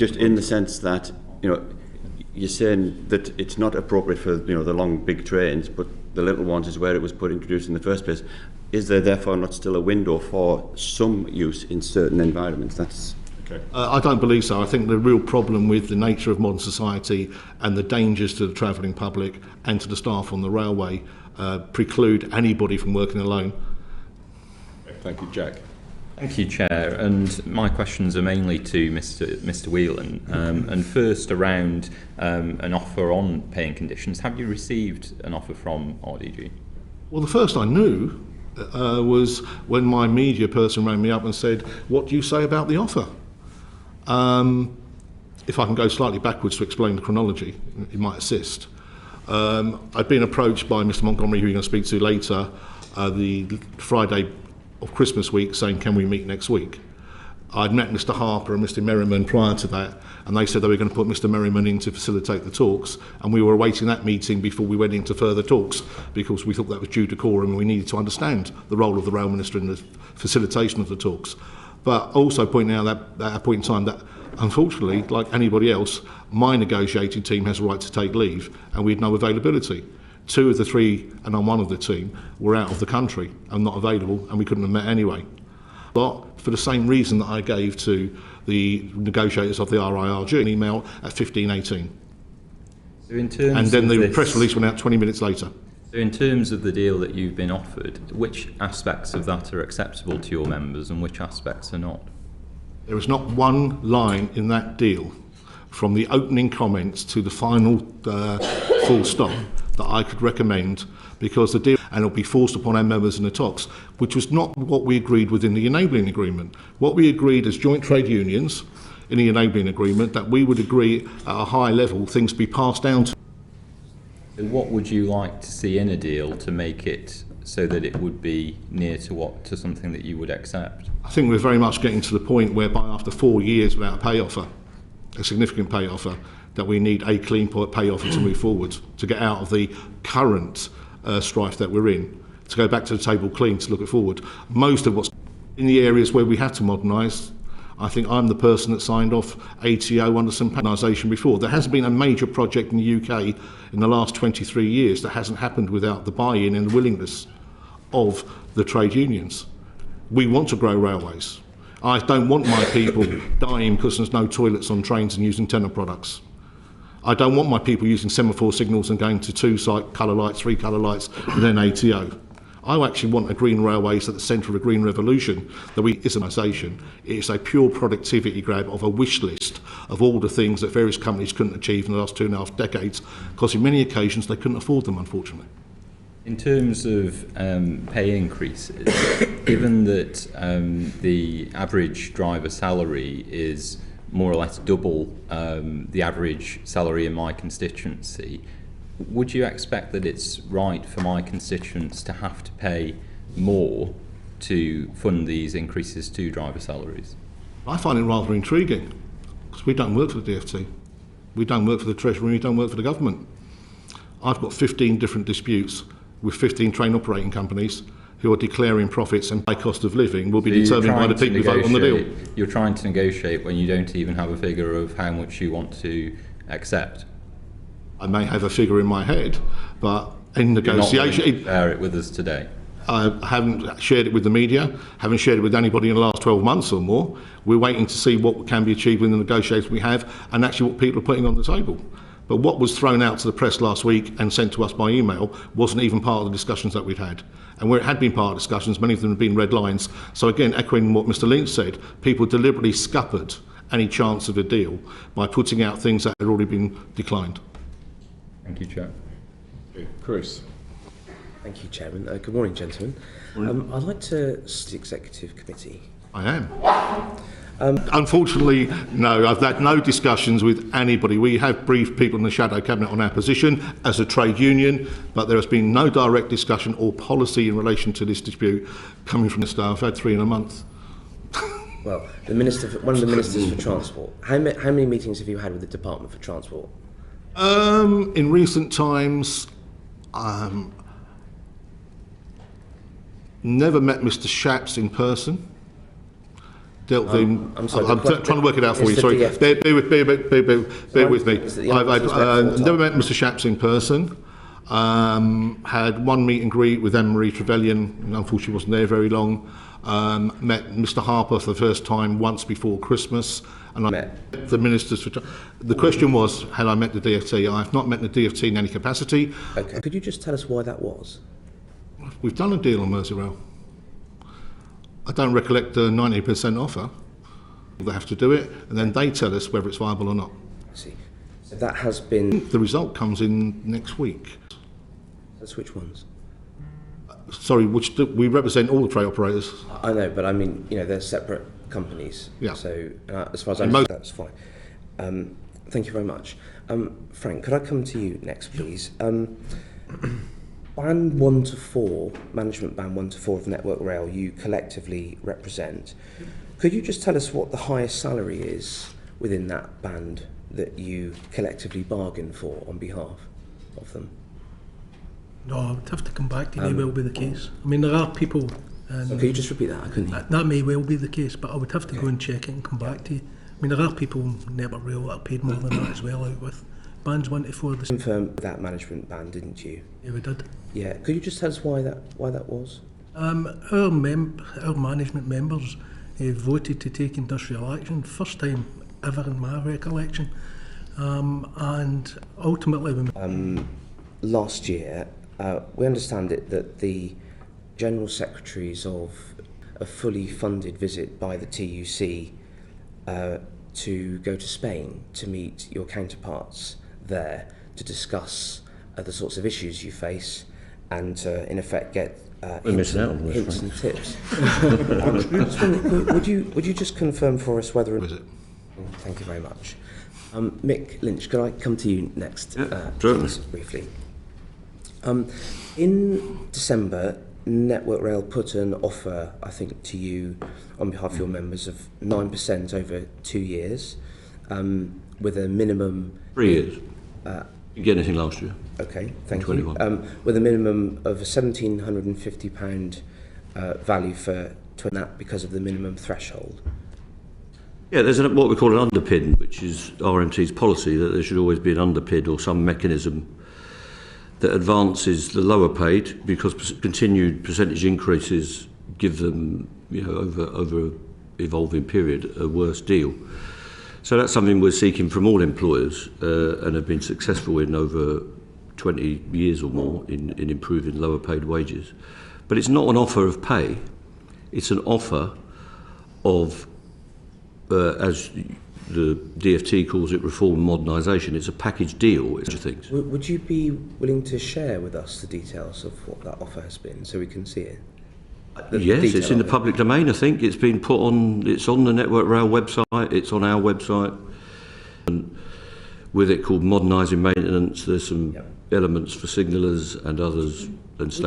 just in the sense that, you're saying that it's not appropriate for, the long, big trains, but the little ones is where it was introduced in the first place. Is there therefore not still a window for some use in certain environments? That's okay. I don't believe so. I think the real problem with the nature of modern society and the dangers to the travelling public and to the staff on the railway preclude anybody from working alone. Thank you, Jack. Thank you, Chair. And my questions are mainly to Mr. Whelan. And first, around an offer on paying conditions. Have you received an offer from RDG? Well, the first I knew was when my media person rang me up and said, "What do you say about the offer?" If I can go slightly backwards to explain the chronology, it might assist. I'd been approached by Mr. Montgomery, who you're going to speak to later, the Friday of Christmas week, saying, "Can we meet next week?" I'd met Mr. Harper and Mr. Merriman prior to that, and they said they were going to put Mr. Merriman in to facilitate the talks, and we were awaiting that meeting before we went into further talks, because we thought that was due decorum and we needed to understand the role of the Rail Minister in the facilitation of the talks. But also pointing out that at a point in time that, unfortunately, like anybody else, my negotiating team has a right to take leave, and we had no availability. 2 of the 3, and I'm one of the team, were out of the country and not available, and we couldn't have met anyway. But for the same reason that I gave to the negotiators of the RIRG an email at 15:18. So in terms and then of the press release went out 20 minutes later. So in terms of the deal that you've been offered, which aspects of that are acceptable to your members and which aspects are not? There is not one line in that deal, from the opening comments to the final full stop, that I could recommend, because the deal, and it'll be forced upon our members in the talks, which was not what we agreed within the enabling agreement. What we agreed as joint trade unions in the enabling agreement, that we would agree at a high level things be passed down to. So what would you like to see in a deal to make it so that it would be near to something that you would accept? I think we're very much getting to the point whereby after 4 years without a pay offer, a significant pay offer, that we need a clean pay offer to move forward, to get out of the current strife that we're in, to go back to the table clean, to look it forward. Most of what's in the areas where we have to modernise, I think I'm the person that signed off ATO under some modernisation before. There hasn't been a major project in the UK in the last 23 years that hasn't happened without the buy-in and the willingness of the trade unions. We want to grow railways. I don't want my people dying because there's no toilets on trains and using tenant products. I don't want my people using semaphore signals and going to 2 colour lights, 3 colour lights, and then ATO. I actually want a green railways at the centre of a green revolution. That is an organisation. It's a pure productivity grab of a wish list of all the things that various companies couldn't achieve in the last 2.5 decades, because in many occasions they couldn't afford them, unfortunately. In terms of pay increases, given that the average driver salary is more or less double the average salary in my constituency, would you expect that it's right for my constituents to have to pay more to fund these increases to driver salaries? I find it rather intriguing, because we don't work for the DfT. We don't work for the Treasury, we don't work for the government. I've got 15 different disputes with 15 train operating companies who are declaring profits, and high cost of living will be determined by the people who vote on the deal. You're trying to negotiate when you don't even have a figure of how much you want to accept. I may have a figure in my head, but in negotiation... You're not share it with us today. I haven't shared it with the media, haven't shared it with anybody in the last 12 months or more. We're waiting to see what can be achieved in the negotiations we have, and actually what people are putting on the table. But what was thrown out to the press last week and sent to us by email wasn't even part of the discussions that we'd had. And where it had been part of discussions, many of them had been red lines. So again, echoing what Mr. Lynch said, people deliberately scuppered any chance of a deal by putting out things that had already been declined. Thank you, Chair. Chris. Thank you, Chairman. Good morning, gentlemen. I'd like to the Executive Committee. I am. Unfortunately, no, I've had no discussions with anybody. We have briefed people in the Shadow Cabinet on our position as a trade union, but there has been no direct discussion or policy in relation to this dispute coming from the staff. I've had 3 in a month. Well, the Minister, one of the Ministers for Transport, how many meetings have you had with the Department for Transport? In recent times, never met Mr. Shapps in person. dealt with him. I'm sorry, I'm trying to work it out for you. it's the Sorry, DFT. bear with me. Is it the I've disrespectful never type? met Mr. Shapps in person. Had one meet and greet with Anne-Marie Trevelyan, and unfortunately wasn't there very long. Met Mr. Harper for the first time once before Christmas, and I met the ministers. The question was, had I met the DFT? I have not met the DFT in any capacity. Okay. Could you just tell us why that was? We've done a deal on Merseyrail. I don't recollect the 90% offer. They have to do it, and then they tell us whether it's viable or not. I see. So that has been. The result comes in next week. That's which ones? Sorry, we represent all the train operators. I know, but I mean, they're separate companies. Yeah. So as far as I know, that's fine. Thank you very much. Frank, could I come to you next, please? Band 1 to 4, management band 1 to 4 of Network Rail, you collectively represent. Could you just tell us what the highest salary is within that band that you collectively bargain for on behalf of them? No, I would have to come back to you. May well be the case. I mean, there are people. So could you just repeat that? I couldn't hear. That may well be the case, but I would have to go and check it and come back to you. I mean, there are people in Network Rail that are paid more than that as well, out with bands 1 to 4. Confirmed that management band, didn't you? Yeah, we did. Yeah. Could you just tell us why that was? Our management members voted to take industrial action, first time ever in my recollection, and ultimately we Last year, we understand it that the General Secretaries of a fully funded visit by the TUC to go to Spain to meet your counterparts there to discuss the sorts of issues you face and to, in effect, get hints and tips. Would you just confirm for us whether... Thank you very much. Mick Lynch, could I come to you next, please, briefly? In December, Network Rail put an offer, I think, to you on behalf of your members of 9% over 2 years, with a minimum... 3 years. Didn't get anything last year. Okay, thank you. With a minimum of a £1,750 value for that because of the minimum threshold. Yeah, there's what we call an underpin, which is RMT's policy that there should always be an underpin or some mechanism that advances the lower paid, because continued percentage increases give them, over an evolving period, a worse deal. So that's something we're seeking from all employers and have been successful in over 20 years or more in improving lower paid wages. But it's not an offer of pay, it's an offer of, as the DFT calls it, reform and modernisation. It's a package deal. It's things. Would you be willing to share with us the details of what that offer has been so we can see it? Yes, it's in the public domain. I think it's been put on. It's on the Network Rail website. It's on our website. And with it called modernising maintenance, there's some elements for signallers and others and stations.